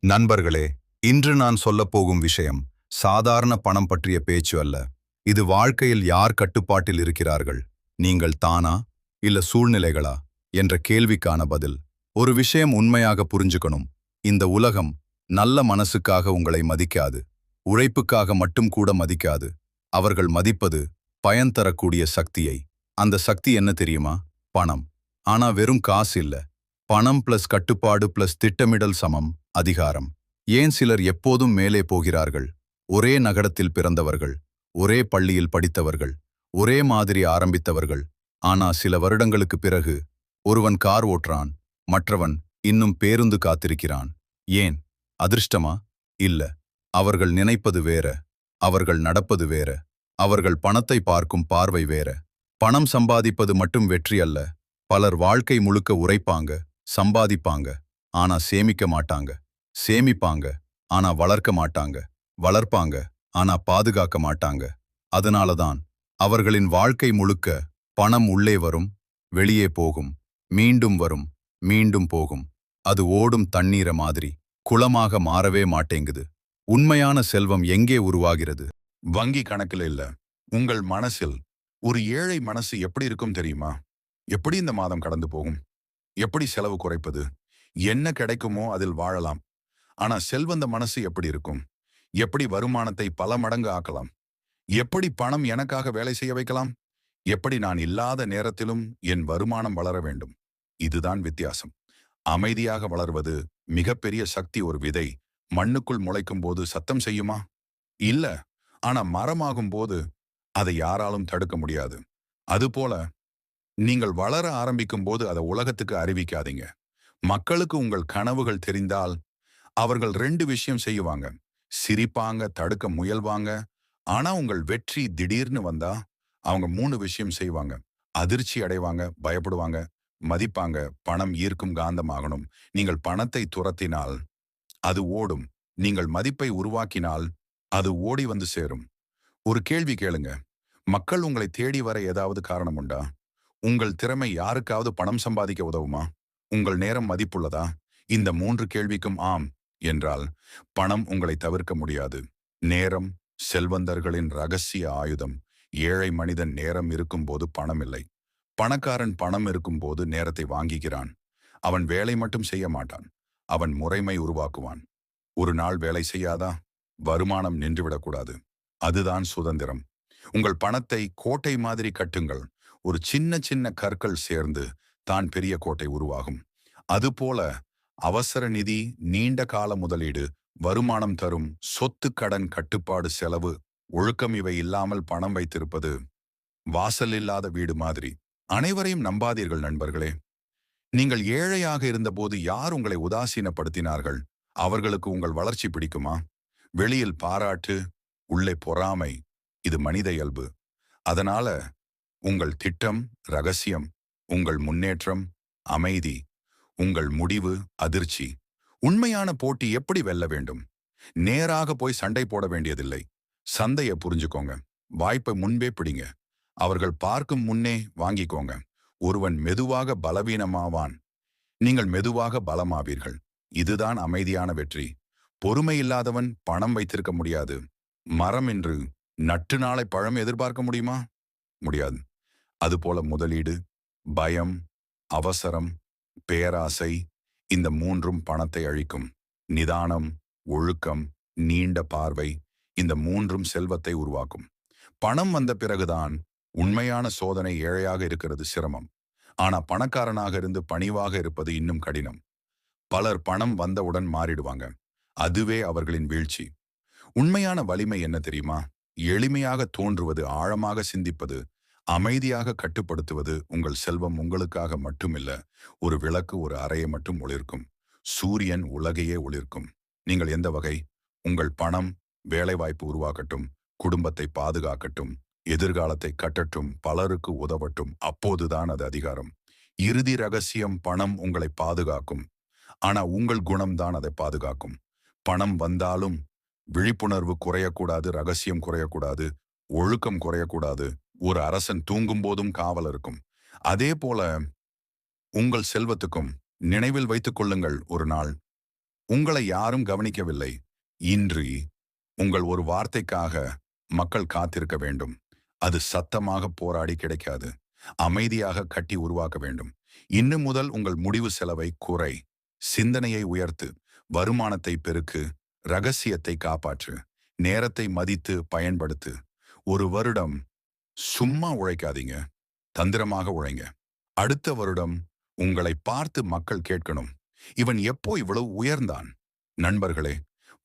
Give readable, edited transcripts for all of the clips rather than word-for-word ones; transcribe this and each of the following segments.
நண்பர்களே, இன்று நான் சொல்லப்போகும் விஷயம் சாதாரண பணம் பற்றிய பேச்சு அல்ல. இது வாழ்க்கையில் யார் கட்டுப்பாட்டில் இருக்கிறார்கள், நீங்கள் தானா இல்ல சூழ்நிலைகளா என்ற கேள்விக்கான பதில். ஒரு விஷயம் உண்மையாக புரிஞ்சுக்கணும். இந்த உலகம் நல்ல மனசுக்காக உங்களை மதிக்காது, உழைப்புக்காக மட்டும் கூட மதிக்காது. அவர்கள் மதிப்பது பயன் தரக்கூடிய சக்தியை. அந்த சக்தி என்ன தெரியுமா? பணம். ஆனா வெறும் காசு இல்ல. பணம் பிளஸ் கட்டுப்பாடு பிளஸ் திட்டமிடல் சமம் அதிகாரம். ஏன் சிலர் எப்போதும் மேலே போகிறார்கள்? ஒரே நகரத்தில் பிறந்தவர்கள், ஒரே பள்ளியில் படித்தவர்கள், ஒரே மாதிரி ஆரம்பித்தவர்கள். ஆனா சில வருடங்களுக்கு பிறகு ஒருவன் கார் ஓட்டுறான், மற்றவன் இன்னும் பேருந்து காத்திருக்கிறான். ஏன்? அதிர்ஷ்டமா? இல்ல. அவர்கள் நினைப்பது வேற, அவர்கள் நடப்பது வேற, அவர்கள் பணத்தை பார்க்கும் பார்வை வேற. பணம் சம்பாதிப்பது மட்டும் வெற்றி அல்ல. பலர் வாழ்க்கை முழுக்க உழைப்பாங்க, சம்பாதிப்பாங்க, ஆனா சேமிக்க மாட்டாங்க. சேமிப்பாங்க, ஆனா வளர்க்க மாட்டாங்க. வளர்ப்பாங்க, ஆனா பாதுகாக்க மாட்டாங்க. அதனாலதான் அவர்களின் வாழ்க்கை முழுக்க பணம் உள்ளே வரும், வெளியே போகும், மீண்டும் வரும், மீண்டும் போகும். அது ஓடும் தண்ணீர மாதிரி குளமாக மாறவே மாட்டேங்குது. உண்மையான செல்வம் எங்கே உருவாகிறது? வங்கி கணக்குல இல்ல, உங்கள் மனசில். ஒரு ஏழை மனசு எப்படி இருக்கும் தெரியுமா? எப்படி இந்த மாதம் கடந்து போகும்? எப்படி செலவு குறைப்பது? என்ன கிடைக்குமோ அதில் வாழலாம். ஆனா செல்வந்த மனசு எப்படி இருக்கும்? எப்படி வருமானத்தை பல மடங்கு ஆக்கலாம்? எப்படி பணம் எனக்காக வேலை செய்ய வைக்கலாம்? எப்படி நான் இல்லாத நேரத்திலும் என் வருமானம் வளர வேண்டும்? இதுதான் வித்தியாசம். அமைதியாக வளர்வது மிகப்பெரிய சக்தி. ஒரு விதை மண்ணுக்குள் முளைக்கும் போது சத்தம் செய்யுமா? இல்ல. ஆனா மரமாகும் போது அதை யாராலும் தடுக்க முடியாது. அதுபோல நீங்கள் வளர ஆரம்பிக்கும் போது அதை உலகத்துக்கு அறிவிக்காதீங்க. மக்களுக்கு உங்கள் கனவுகள் தெரிந்தால் அவர்கள் ரெண்டு விஷயம் செய்வாங்க. சிரிப்பாங்க, தடுக்க முயல்வாங்க. ஆனா உங்கள் வெற்றி திடீர்னு வந்தா அவங்க மூணு விஷயம் செய்வாங்க. அதிர்ச்சி அடைவாங்க, பயப்படுவாங்க, மதிப்பாங்க. பணம் ஈர்க்கும் காந்தமாகணும். நீங்கள் பணத்தை துரத்தினால் அது ஓடும். நீங்கள் மதிப்பை உருவாக்கினால் அது ஓடி வந்து சேரும். ஒரு கேள்வி கேளுங்க. மக்கள் உங்களை தேடி வர ஏதாவது காரணம் உண்டா? உங்கள் திறமை யாருக்காவது பணம் சம்பாதிக்க உதவுமா? உங்கள் நேரம் மதிப்புள்ளதா? இந்த மூன்று கேள்விக்கும் ஆம் என்றால் பணம் உங்களை தவிர்க்க முடியாது. நேரம் செல்வந்தர்களின் ரகசிய ஆயுதம். ஏழை மனிதன் நேரம் இருக்கும்போது பணம் இல்லை. பணக்காரன் பணம் இருக்கும்போது நேரத்தை வாங்குகிறான். அவன் வேலை மட்டும் செய்ய மாட்டான், அவன் முறைமை உருவாக்குவான். ஒரு நாள் வேலை செய்யாதா? வருமானம் நின்றுவிடக்கூடாது. அதுதான் சுதந்திரம். உங்கள் பணத்தை கோட்டை மாதிரி கட்டுங்கள். ஒரு சின்ன சின்ன கற்கள் சேர்ந்து தான் பெரிய கோட்டை உருவாகும். அதுபோல அவசர நிதி, நீண்ட கால முதலீடு, வருமானம் தரும் சொத்து, கடன் கட்டுப்பாடு, செலவு ஒழுக்கம் இவை இல்லாமல் பணம் வைத்திருப்பது வாசல் இல்லாத வீடு மாதிரி. அனைவரையும் நம்பாதீர்கள் நண்பர்களே. நீங்கள் ஏழையாக இருந்தபோது யார் உங்களை உதாசீனப்படுத்தினார்கள்? அவர்களுக்கு உங்கள் வளர்ச்சி பிடிக்குமா? வெளியில் பாராட்டு, உள்ளே பொறாமை. இது மனித இயல்பு. அதனால உங்கள் திட்டம் ரகசியம், உங்கள் முன்னேற்றம் அமைதி, உங்கள் முடிவு அதிர்ச்சி. உண்மையான போட்டி எப்படி வெல்ல வேண்டும்? நேராக போய் சண்டை போட வேண்டியதில்லை. சந்தையை புரிஞ்சுக்கோங்க. வாய்ப்பை முன்பே பிடிங்க. அவர்கள் பார்க்கும் முன்னே வாங்கிக்கோங்க. ஒருவன் மெதுவாக பலவீனமாவான், நீங்கள் மெதுவாக பலமாவீர்கள். இதுதான் அமைதியான வெற்றி. பொறுமை இல்லாதவன் பணம் வைத்திருக்க முடியாது. மரம் என்று நட்டு நாளை பழம் எதிர்பார்க்க முடியுமா? முடியாது. அதுபோல முதலீடு, பயம், அவசரம், பேராசை, இந்த மூன்றும் பணத்தை அழிக்கும். நிதானம், ஒழுக்கம், நீண்ட பார்வை, இந்த மூன்றும் செல்வத்தை உருவாக்கும். பணம் வந்த பிறகுதான் உண்மையான சோதனை. ஏழையாக இருக்கிறது சிரமம். ஆனா பணக்காரனாக இருந்து பணிவாக இருப்பது இன்னும் கடினம். பலர் பணம் வந்தவுடன் மாறிடுவாங்க. அதுவே அவர்களின் வீழ்ச்சி. உண்மையான வலிமை என்ன தெரியுமா? எளிமையாக தோன்றுவது, ஆழமாக சிந்திப்பது, அமைதியாக கட்டுப்படுத்துவது. உங்கள் செல்வம் உங்களுக்காக மட்டுமில்ல. ஒரு விளக்கு ஒரு அறையை மட்டும் ஒளிர்க்கும். சூரியன் உலகையே ஒளிர்க்கும். நீங்கள் எந்த வகை? உங்கள் பணம் வேலைவாய்ப்பு உருவாக்கட்டும், குடும்பத்தை பாதுகாக்கட்டும், எதிர்காலத்தை கட்டட்டும், பலருக்கு உதவட்டும். அப்போதுதான் அது அதிகாரம். இறுதி ரகசியம், பணம் உங்களை பாதுகாக்கும். ஆனா உங்கள் குணம்தான் அதை பாதுகாக்கும். பணம் வந்தாலும் விழிப்புணர்வு குறையக்கூடாது, ரகசியம் குறையக்கூடாது, ஒழுக்கம் குறையக்கூடாது. ஒரு அரசன் தூங்கும் போதும் காவல் இருக்கும். அதே போல உங்கள் செல்வத்துக்கும் நினைவில் வைத்துக் கொள்ளுங்கள். ஒரு நாள் உங்களை யாரும் கவனிக்கவில்லை. இன்று உங்கள் ஒரு வார்த்தைக்காக மக்கள் காத்திருக்க வேண்டும். அது சத்தமாக போராடி கிடைக்காது. அமைதியாக கட்டி உருவாக்க வேண்டும். இன்று முதல் உங்கள் முடிவு செலவை குறை. சிந்தனையை உயர்த்து. வருமானத்தை பெருக்கு. ரகசியத்தை காப்பாற்று. நேரத்தை மதித்து பயன்படுத்து. ஒரு வருடம் சும்மா உழைக்காதீங்க. தந்திரமாக உழைங்க. அடுத்த வருடம் உங்களை பார்த்து மக்கள் கேட்கணும், இவன் எப்போ இவ்வளவு உயர்ந்தான்? நண்பர்களே,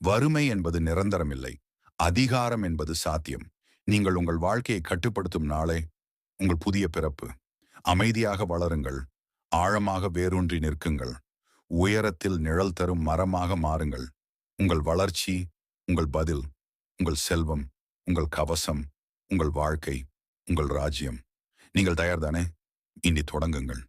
வறுமை என்பது நிரந்தரமில்லை. அதிகாரம் என்பது சாத்தியம். நீங்கள் உங்கள் வாழ்க்கையை கட்டுப்படுத்தும் நாளே உங்கள் புதிய பிறப்பு. அமைதியாக வளருங்கள். ஆழமாக வேரூன்றி நிற்குங்கள். உயரத்தில் நிழல் தரும் மரமாக மாறுங்கள். உங்கள் வளர்ச்சி, உங்கள் பதில், உங்கள் செல்வம், உங்கள் கவசம், உங்கள் வாழ்க்கை, உங்கள் ராஜ்யம். நீங்கள் தயார்தானே? இனி தொடங்குங்கள்.